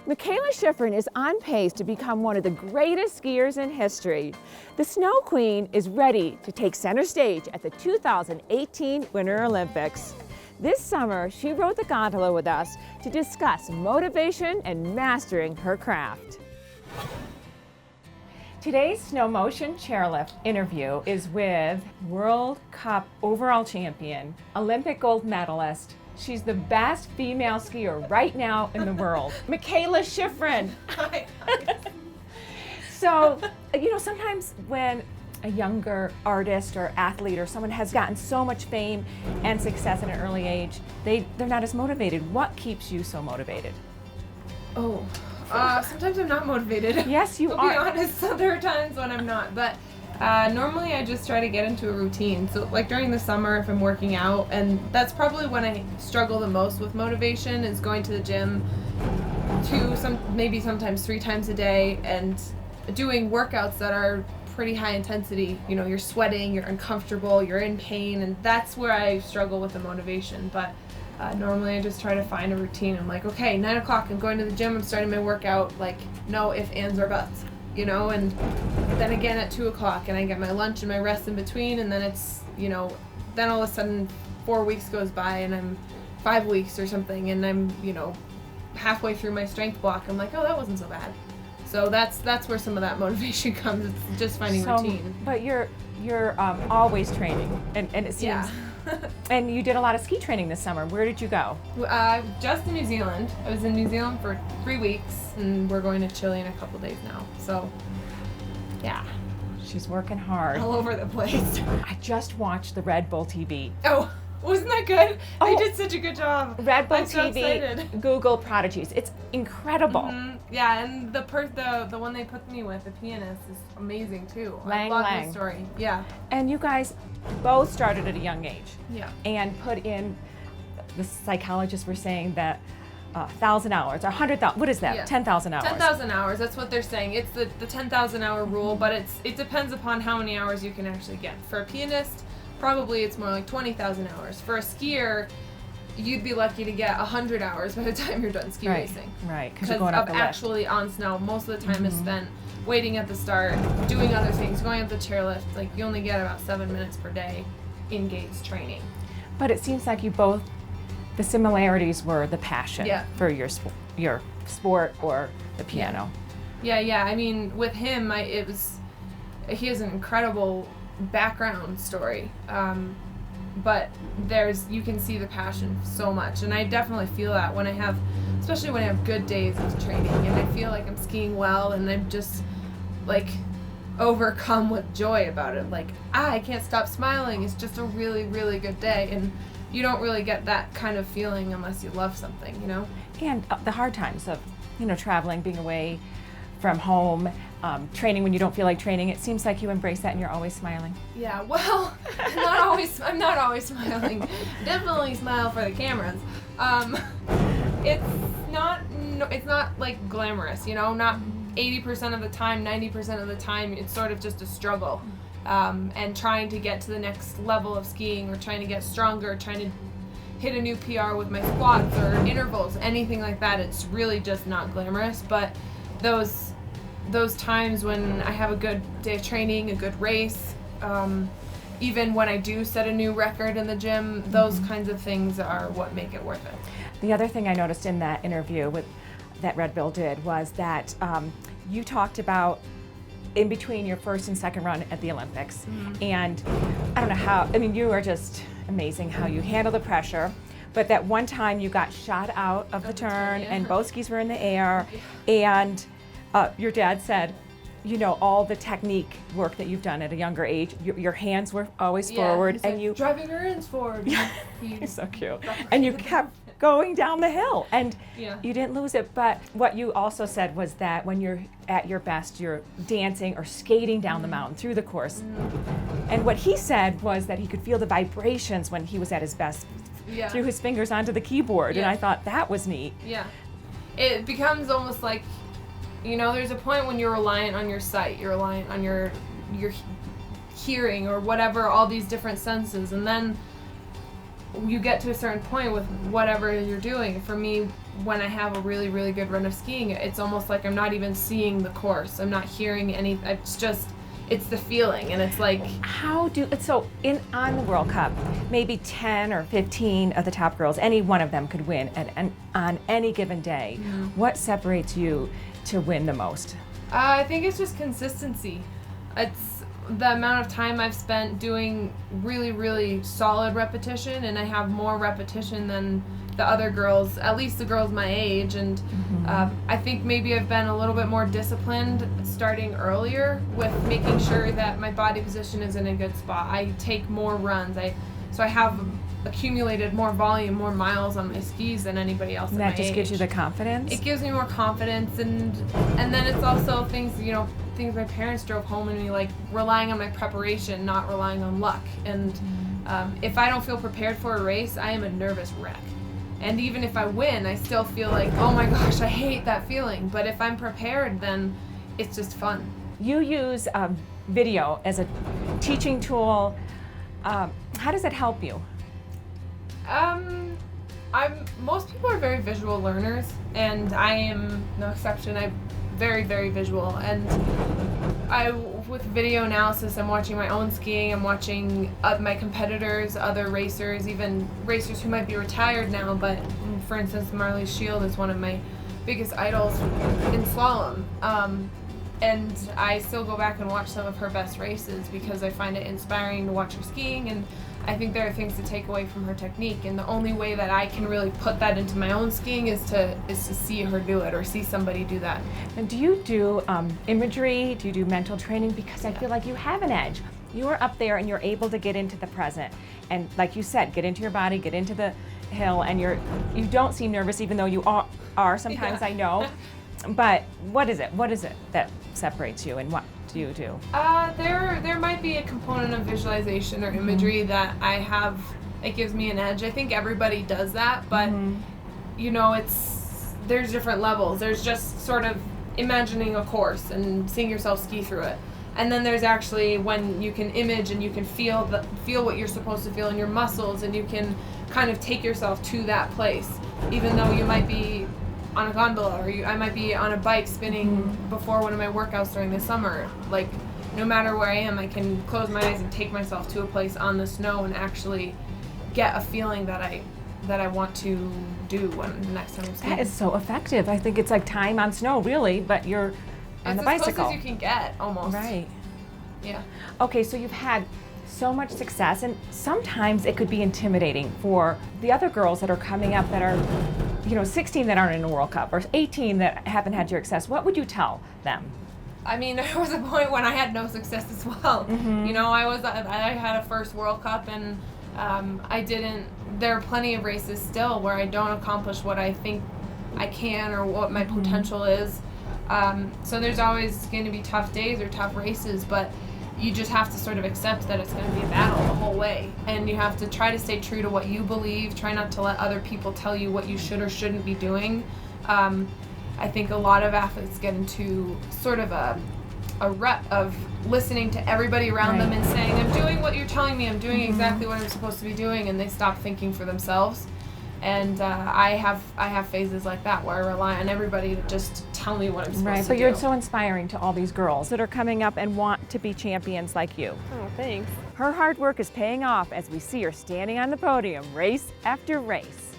Mikaela Shiffrin is on pace to become one of the greatest skiers in history. The Snow Queen is ready to take center stage at the 2018 Winter Olympics. This summer, she rode the gondola with us to discuss motivation and mastering her craft. Today's SnowMotion Chairlift interview is with World Cup overall champion, Olympic gold medalist. She's the best female skier right now in the world, Mikaela Shiffrin. Hi. So, sometimes when a younger artist or athlete or someone has gotten so much fame and success at an early age, they're not as motivated. What keeps you so motivated? Oh, sometimes I'm not motivated. Yes, you I'll are. be honest, there are times when I'm not, but normally I just try to get into a routine. So like during the summer, if I'm working out, and that's probably when I struggle the most with motivation, is going to the gym maybe sometimes 3 times a day and doing workouts that are pretty high intensity. You know, you're sweating, you're uncomfortable, you're in pain, and that's where I struggle with the motivation. But normally I just try to find a routine. I'm like, okay, 9 o'clock, I'm going to the gym, I'm starting my workout, like no ifs, ands, or buts, and then again at 2 o'clock, and I get my lunch and my rest in between, and then it's, then all of a sudden 4 weeks goes by and I'm 5 weeks or something, and I'm, halfway through my strength block. I'm like, oh, that wasn't so bad. So that's where some of that motivation comes. It's just finding routine. But you're always training, and it seems. Yeah. And you did a lot of ski training this summer. Where did you go? Just in New Zealand. I was in New Zealand for 3 weeks, and we're going to Chile in a couple days now. So, yeah. She's working hard. All over the place. I just watched the Red Bull TV. Oh, wasn't that good? Oh. They did such a good job. Red Bull I'm so TV, excited. Google Prodigies. It's incredible. Mm-hmm. Yeah, and the one they put me with, the pianist, is amazing too. Lang I love Lang. his story. Yeah. And you guys both started at a young age. Yeah. And put in, the psychologists were saying that 1,000 hours, or 100,000, what is that? Yeah. 10,000 hours. 10,000 hours, that's what they're saying. It's the 10,000 hour rule, but it depends upon how many hours you can actually get. For a pianist, probably it's more like 20,000 hours. For a skier, you'd be lucky to get 100 hours by the time you're done ski racing. Right, Because you're going up of the lift. actually on snow, most of the time is spent waiting at the start, doing other things, going up the chairlift. Like, you only get about 7 minutes per day in gates training. But it seems like you both, the similarities were the passion for your sport or the piano. Yeah. I mean, with him, he has an incredible background story. But you can see the passion so much, and I definitely feel that especially when I have good days of training, and I feel like I'm skiing well, and I'm just like overcome with joy about it. Like, I can't stop smiling. It's just a really, really good day, and you don't really get that kind of feeling unless you love something, And the hard times of, traveling, being away from home, training when you don't feel like training. It seems like you embrace that and you're always smiling. Yeah, well, I'm not always smiling. Definitely smile for the cameras. It's not like glamorous, not 80% of the time, 90% of the time. It's sort of just a struggle, and trying to get to the next level of skiing, or trying to get stronger, trying to hit a new PR with my squats or intervals, anything like that. It's really just not glamorous, but those times when I have a good day of training, a good race, even when I do set a new record in the gym, those kinds of things are what make it worth it. The other thing I noticed in that interview that Red Bull did was that you talked about in between your first and second run at the Olympics, and I don't know how, you are just amazing how you handle the pressure, but that one time you got shot out of the turn, and both skis were in the air, and your dad said, all the technique work that you've done at a younger age, your hands were always forward, and you driving your hands forward. He's so cute. And you kept going down the hill, and you didn't lose it. But what you also said was that when you're at your best, you're dancing or skating down the mountain through the course. And what he said was that he could feel the vibrations when he was at his best through his fingers onto the keyboard, and I thought that was neat. Yeah, it becomes almost like, there's a point when you're reliant on your sight, you're reliant on your hearing or whatever, all these different senses, and then you get to a certain point with whatever you're doing. For me, when I have a really, really good run of skiing, it's almost like I'm not even seeing the course. I'm not hearing any, it's the feeling, and it's like... On the World Cup, maybe 10 or 15 of the top girls, any one of them could win on any given day. What separates you to win the most? I think it's just consistency. It's the amount of time I've spent doing really, really solid repetition, and I have more repetition than the other girls, at least the girls my age, and I think maybe I've been a little bit more disciplined starting earlier with making sure that my body position is in a good spot. I take more runs, so I have accumulated more volume, more miles on my skis than anybody else. And that just gives you the confidence? It gives me more confidence, and then it's also things my parents drove home in me, like relying on my preparation, not relying on luck. And if I don't feel prepared for a race, I am a nervous wreck. And even if I win, I still feel like, oh my gosh, I hate that feeling. But if I'm prepared, then it's just fun. You use video as a teaching tool. How does it help you? Most people are very visual learners, and I am no exception. I'm very, very visual. And with video analysis, I'm watching my own skiing, I'm watching my competitors, other racers, even racers who might be retired now, but for instance, Marley Shield is one of my biggest idols in slalom. And I still go back and watch some of her best races because I find it inspiring to watch her skiing, and I think there are things to take away from her technique, and the only way that I can really put that into my own skiing is to see her do it, or see somebody do that. And do you do imagery? Do you do mental training? Because I feel like you have an edge. You're up there and you're able to get into the present, and like you said, get into your body, get into the hill, and you don't seem nervous, even though you are sometimes. I know. But what is it? What is it that separates you, and what do you do? There might be a component of visualization or imagery that I have. It gives me an edge. I think everybody does that, but there's different levels. There's just sort of imagining a course and seeing yourself ski through it, and then there's actually when you can image and you can feel what you're supposed to feel in your muscles, and you can kind of take yourself to that place, even though you might be on a gondola, or I might be on a bike spinning before one of my workouts during the summer. Like, no matter where I am, I can close my eyes and take myself to a place on the snow and actually get a feeling that I want to do when the next time I'm skiing. That is so effective. I think it's like time on snow, really, but you're on the bicycle. It's as close as you can get, almost. Right. Yeah. Okay, so you've had so much success, and sometimes it could be intimidating for the other girls that are coming up that are 16 that aren't in a World Cup, or 18 that haven't had your success. What would you tell them? I mean, there was a point when I had no success as well. I had a first World Cup, and there are plenty of races still where I don't accomplish what I think I can, or what my potential is. So there's always going to be tough days or tough races, but you just have to sort of accept that it's going to be a battle the whole way, and you have to try to stay true to what you believe. Try not to let other people tell you what you should or shouldn't be doing. I think a lot of athletes get into sort of a rut of listening to everybody around them and saying, I'm doing what you're telling me, I'm doing exactly what I'm supposed to be doing, and they stop thinking for themselves. And I have phases like that where I rely on everybody to just tell me what I'm supposed to do. Right, but you're so inspiring to all these girls that are coming up and want to be champions like you. Oh, thanks. Her hard work is paying off as we see her standing on the podium race after race.